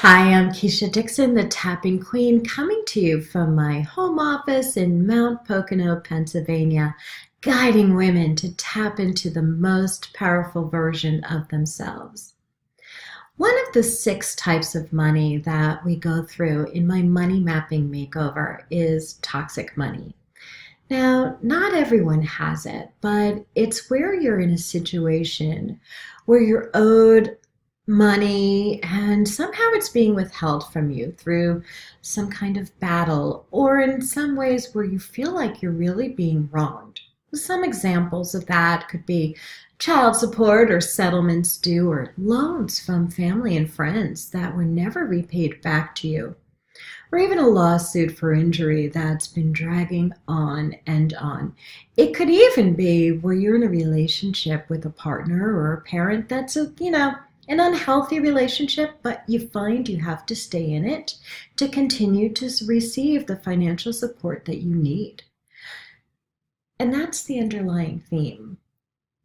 Hi, I'm Keisha Dixon, the Tapping Queen, coming to you from my home office in Mount Pocono, Pennsylvania, guiding women to tap into the most powerful version of themselves. One of the 6 types of money that we go through in my Money Mapping Makeover is toxic money. Now, not everyone has it, but it's where you're in a situation where you're owed money and somehow it's being withheld from you through some kind of battle, or in some ways where you feel like you're really being wronged. Some examples of that could be child support or settlements due, or loans from family and friends that were never repaid back to you, or even a lawsuit for injury that's been dragging on and on. It could even be where you're in a relationship with a partner or a parent that's an unhealthy relationship, but you find you have to stay in it to continue to receive the financial support that you need. And that's the underlying theme.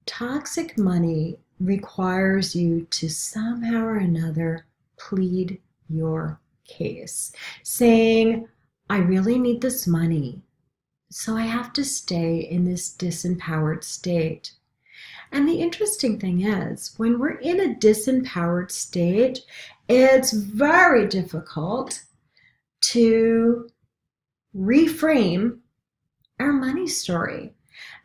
Toxic money requires you to somehow or another plead your case, saying, I really need this money, so I have to stay in this disempowered state. And the interesting thing is, when we're in a disempowered state, it's very difficult to reframe our money story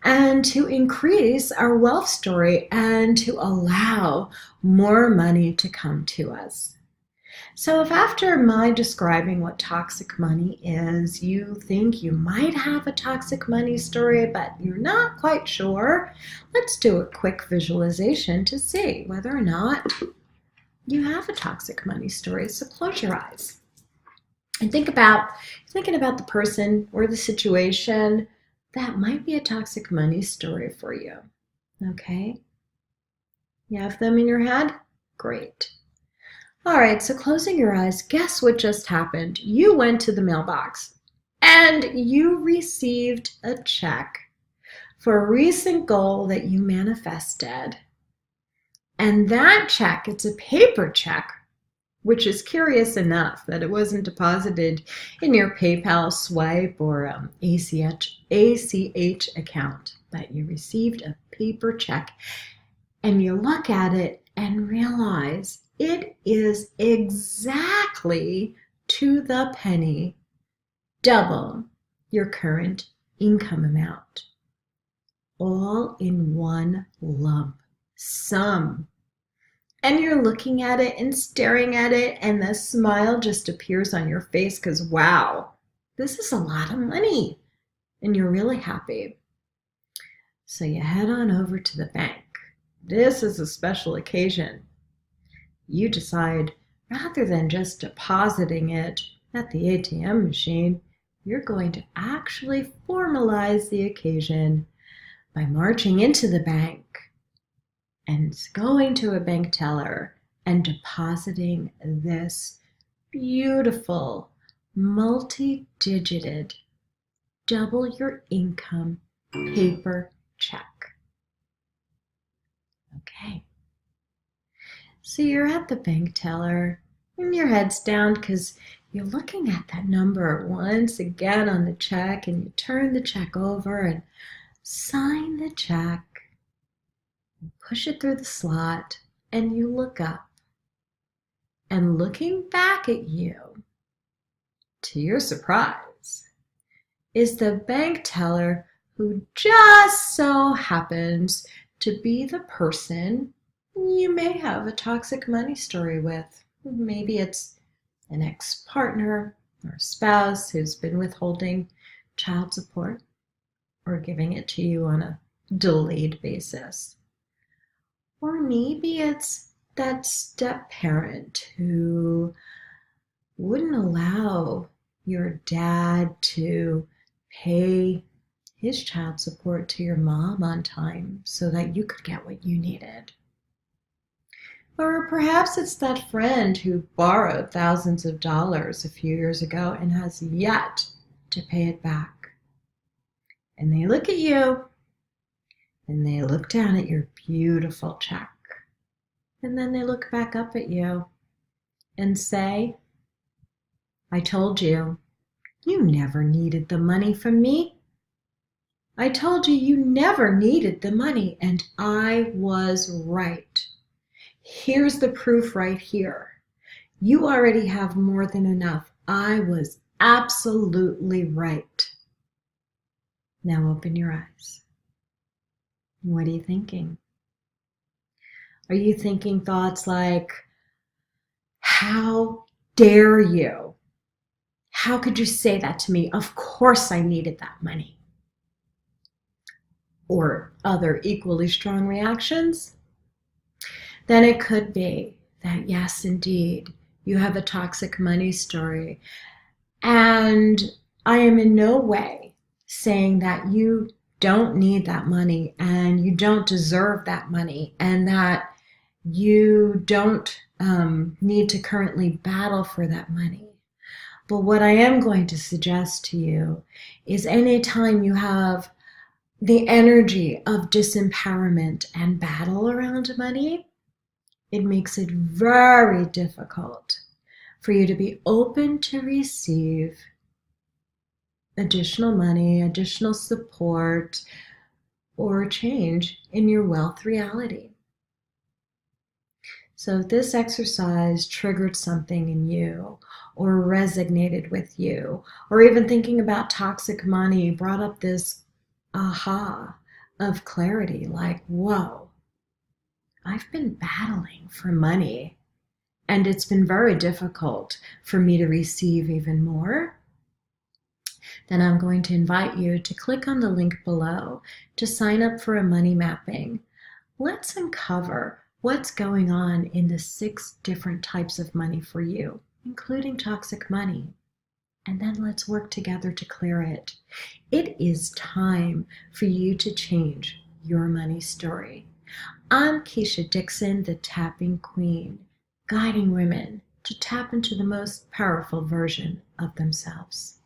and to increase our wealth story and to allow more money to come to us. So if after my describing what toxic money is, you think you might have a toxic money story, but you're not quite sure, let's do a quick visualization to see whether or not you have a toxic money story. So close your eyes and thinking about the person or the situation that might be a toxic money story for you. Okay? You have them in your head? Great. All right, so closing your eyes, guess what just happened? You went to the mailbox and you received a check for a recent goal that you manifested. And that check, it's a paper check, which is curious enough that it wasn't deposited in your PayPal swipe or ACH account, but you received a paper check and you look at it and realize it is exactly to the penny double your current income amount, all in one lump sum. And you're looking at it and staring at it, and the smile just appears on your face because, wow, this is a lot of money, and you're really happy. So you head on over to the bank. This is a special occasion. You decide, rather than just depositing it at the ATM machine, you're going to actually formalize the occasion by marching into the bank and going to a bank teller and depositing this beautiful, multi-digited, double your income paper check. Okay. So you're at the bank teller and your head's down because you're looking at that number once again on the check, and you turn the check over and sign the check, and push it through the slot, and you look up. And looking back at you, to your surprise, is the bank teller who just so happens to be the person you may have a toxic money story with. Maybe it's an ex-partner or a spouse who's been withholding child support or giving it to you on a delayed basis. Or maybe it's that step-parent who wouldn't allow your dad to pay his child support to your mom on time so that you could get what you needed. Or perhaps it's that friend who borrowed thousands of dollars a few years ago and has yet to pay it back. And they look at you and they look down at your beautiful check. And then they look back up at you and say, I told you, you never needed the money from me. I told you you never needed the money, and I was right. Here's the proof right here. You already have more than enough. I was absolutely right. Now open your eyes. What are you thinking? Are you thinking thoughts like, how dare you? How could you say that to me? Of course I needed that money. Or other equally strong reactions? Then it could be that, yes, indeed, you have a toxic money story. And I am in no way saying that you don't need that money and you don't deserve that money and that you don't need to currently battle for that money. But what I am going to suggest to you is anytime you have the energy of disempowerment and battle around money, it makes it very difficult for you to be open to receive additional money, additional support, or change in your wealth reality. So if this exercise triggered something in you, or resonated with you, or even thinking about toxic money brought up this aha of clarity, like, whoa, I've been battling for money, and it's been very difficult for me to receive even more, then I'm going to invite you to click on the link below to sign up for a money mapping. Let's uncover what's going on in the 6 different types of money for you, including toxic money. And then let's work together to clear it. It is time for you to change your money story. I'm Keisha Dixon, the Tapping Queen, guiding women to tap into the most powerful version of themselves.